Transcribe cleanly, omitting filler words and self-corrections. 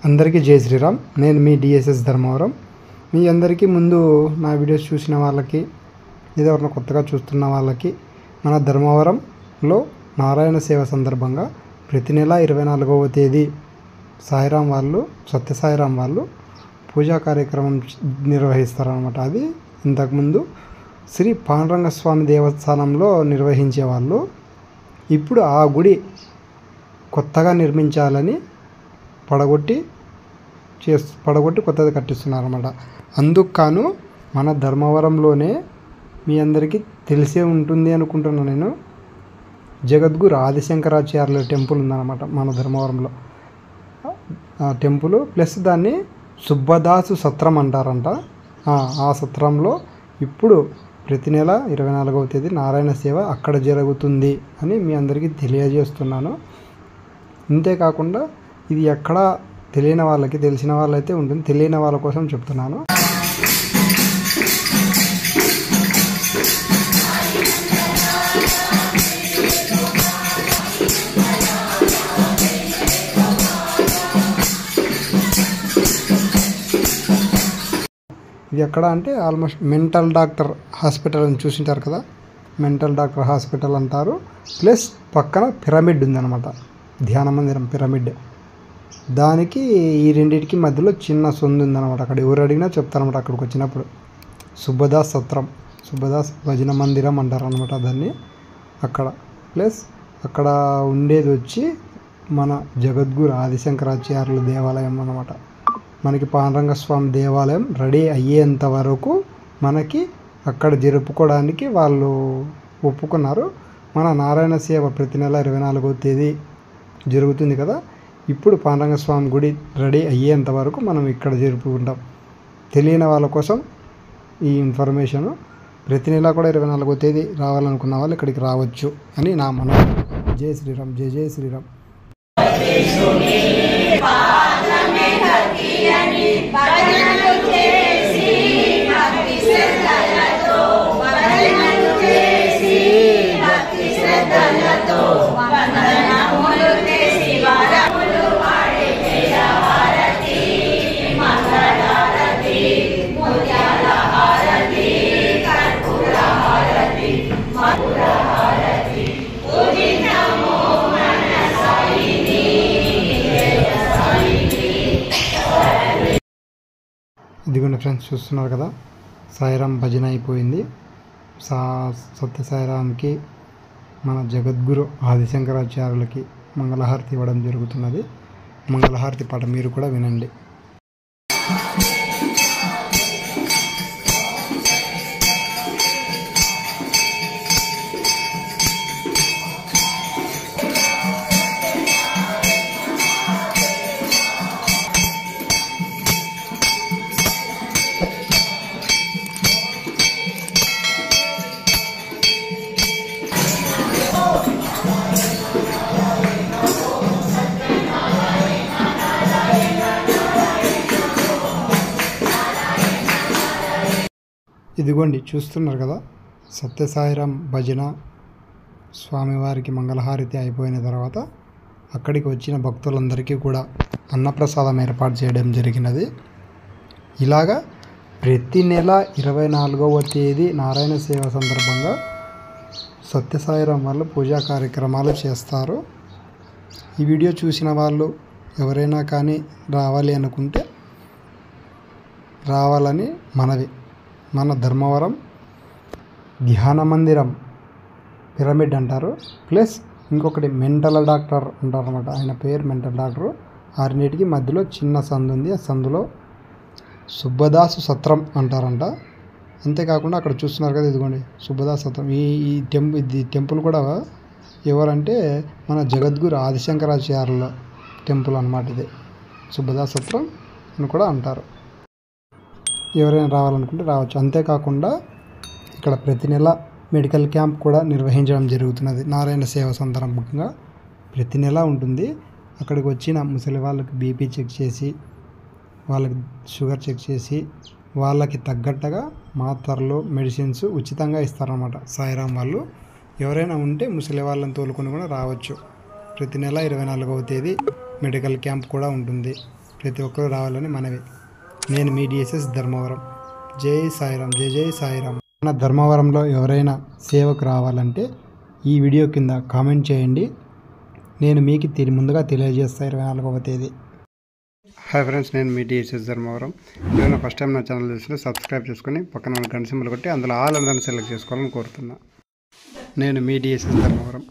అందరికీ జై శ్రీరామ్. నేను మీ డిఎస్ఎస్ ధర్మవరం. మీ అందరికీ ముందు నా వీడియోస్ చూసిన వాళ్ళకి, లేదా ఎవరైనా కొత్తగా చూస్తున్న వాళ్ళకి, మన ధర్మవరంలో నారాయణ సేవ సందర్భంగా ప్రతి నెల 24వ తేదీ సాయిరాం వాళ్ళు, సత్య సాయిరాం వాళ్ళు పూజా కార్యక్రమం నిర్వహిస్తారనమాట. అది ఇంతకుముందు శ్రీ పాండురంగస్వామి దేవస్థానంలో నిర్వహించేవాళ్ళు. ఇప్పుడు ఆ గుడి కొత్తగా నిర్మించాలని పడగొట్టి కొత్తది కట్టిస్తున్నారన్నమాట. అందుకు కాను మన ధర్మవరంలోనే మీ అందరికీ తెలిసే ఉంటుంది అనుకుంటున్నాను నేను, జగద్గురు ఆదిశంకరాచార్యుల టెంపుల్ ఉందన్నమాట మన ధర్మవరంలో. ఆ టెంపుల్ ప్లస్ దాన్ని సుబ్బదాసు సత్రం అంటారంట. ఆ సత్రంలో ఇప్పుడు ప్రతి నెల 24వ తేదీ నారాయణ సేవ అక్కడ జరుగుతుంది అని మీ అందరికీ తెలియజేస్తున్నాను. ఇంతేకాకుండా ఇది ఎక్కడ తెలియని వాళ్ళకి, తెలిసిన వాళ్ళైతే ఉంటుంది, తెలియని వాళ్ళ కోసం చెప్తున్నాను. ఇది ఎక్కడ అంటే ఆల్మోస్ట్ మెంటల్ డాక్టర్ హాస్పిటల్ అని చూసింటారు కదా, మెంటల్ డాక్టర్ హాస్పిటల్ అంటారు. ప్లస్ పక్కన పిరమిడ్ ఉందన్నమాట, ధ్యాన మందిరం పిరమిడ్. దానికి ఈ రెండింటికి మధ్యలో చిన్న సొందు ఉందన్నమాట. అక్కడ ఎవరు అడిగినా చెప్తారనమాట. అక్కడికి వచ్చినప్పుడు సుబ్బదాస్ సత్రం, సుబ్బదాస్ భజన మందిరం అంటారనమాట దాన్ని. అక్కడ ప్లస్ అక్కడ ఉండేది వచ్చి మన జగద్గురు ఆదిశంకరాచార్యుల దేవాలయం అన్నమాట. మనకి పాండురంగస్వామి దేవాలయం రెడీ అయ్యేంత వరకు మనకి అక్కడ జరుపుకోవడానికి వాళ్ళు ఒప్పుకున్నారు. మన నారాయణ సేవ ప్రతి నెల 24వ తేదీ జరుగుతుంది కదా. ఇప్పుడు పాండురంగస్వామి గుడి రెడీ అయ్యేంత వరకు మనం ఇక్కడ జరుపుకుంటాం. తెలియని వాళ్ళ కోసం ఈ ఇన్ఫర్మేషను. ప్రతి నెల కూడా 24వ తేదీ రావాలనుకున్న వాళ్ళు ఇక్కడికి రావచ్చు అని నా మనవి. జై శ్రీరామ్, జై జై శ్రీరామ్. ఇదిగోండి ఫ్రెండ్స్, చూస్తున్నారు కదా, సాయిరాం భజన అయిపోయింది. సత్య సాయిరాంకి మన జగద్గురు ఆదిశంకరాచార్యులకి మంగళహారతి ఇవ్వడం జరుగుతున్నది. మంగళహారతి పాట మీరు కూడా వినండి. ఇదిగోండి చూస్తున్నారు కదా, సత్య సాయిరాం భజన స్వామివారికి మంగళహారతి అయిపోయిన తర్వాత అక్కడికి వచ్చిన భక్తులందరికీ కూడా అన్నప్రసాదం ఏర్పాటు చేయడం జరిగినది. ఇలాగా ప్రతి నెల 24వ తేదీ నారాయణ సేవ సందర్భంగా సత్య సాయిరాం వాళ్ళు పూజా కార్యక్రమాలు చేస్తారు. ఈ వీడియో చూసిన వాళ్ళు ఎవరైనా కానీ రావాలి అనుకుంటే రావాలని మనవి. మన ధర్మవరం ధ్యాన మందిరం పిరమిడ్ అంటారు. ప్లస్ ఇంకొకటి మెంటల్ డాక్టర్ అంటారనమాట, ఆయన పేరు మెంటల్ డాక్టరు. ఆరినేటికి మధ్యలో చిన్న సందు ఉంది, ఆ సందులో సుబ్బదాసు సత్రం అంటారంట. అంతేకాకుండా అక్కడ చూస్తున్నారు కదా, ఇదిగోండి సుబ్బదాసు సత్రం. ఈ టెంపుల్ కూడా ఎవరంటే మన జగద్గురు ఆదిశంకరాచార్యుల టెంపుల్ అన్నమాట. ఇది సుబ్బదాసు సత్రం అని కూడా అంటారు. ఎవరైనా రావాలనుకుంటే రావచ్చు. అంతేకాకుండా ఇక్కడ ప్రతి నెల మెడికల్ క్యాంప్ కూడా నిర్వహించడం జరుగుతున్నది. నారాయణ సేవ సందర్భంగా ప్రతి నెల ఉంటుంది. అక్కడికి వచ్చిన ముసలి వాళ్ళకి బీపీ చెక్ చేసి, వాళ్ళకి షుగర్ చెక్ చేసి, వాళ్ళకి తగ్గట్టుగా మాత్రలు, మెడిసిన్స్ ఉచితంగా ఇస్తారన్నమాట సాయిరాం వాళ్ళు. ఎవరైనా ఉంటే ముసలి వాళ్ళని తోలుకొని కూడా రావచ్చు. ప్రతి నెల 24వ తేదీ మెడికల్ క్యాంప్ కూడా ఉంటుంది. ప్రతి ఒక్కరూ రావాలని మనవి. నేను మీ డిఎస్ఎస్ ధర్మవరం. జై సాయిరామ్, జై జై సాయిరామ్. మన ధర్మవరంలో ఎవరైనా సేవకు రావాలంటే ఈ వీడియో కింద కామెంట్ చేయండి. నేను మీకు ముందుగా తెలియజేస్తా 24వ తేదీ. హాయ్ ఫ్రెండ్స్, నేను మీ డిఎస్ఎస్ ధర్మవరం. ఏమైనా ఫస్ట్ టైం నా ఛానల్ చూస్తుంటే సబ్స్క్రైబ్ చేసుకొని పక్కన గంట సింబల్ కొట్టి అందులో ఆల్ అందరిని సెలెక్ట్ చేసుకోవాలని కోరుతున్నా. నేను మీ డిఎస్ఎస్ ధర్మవరం.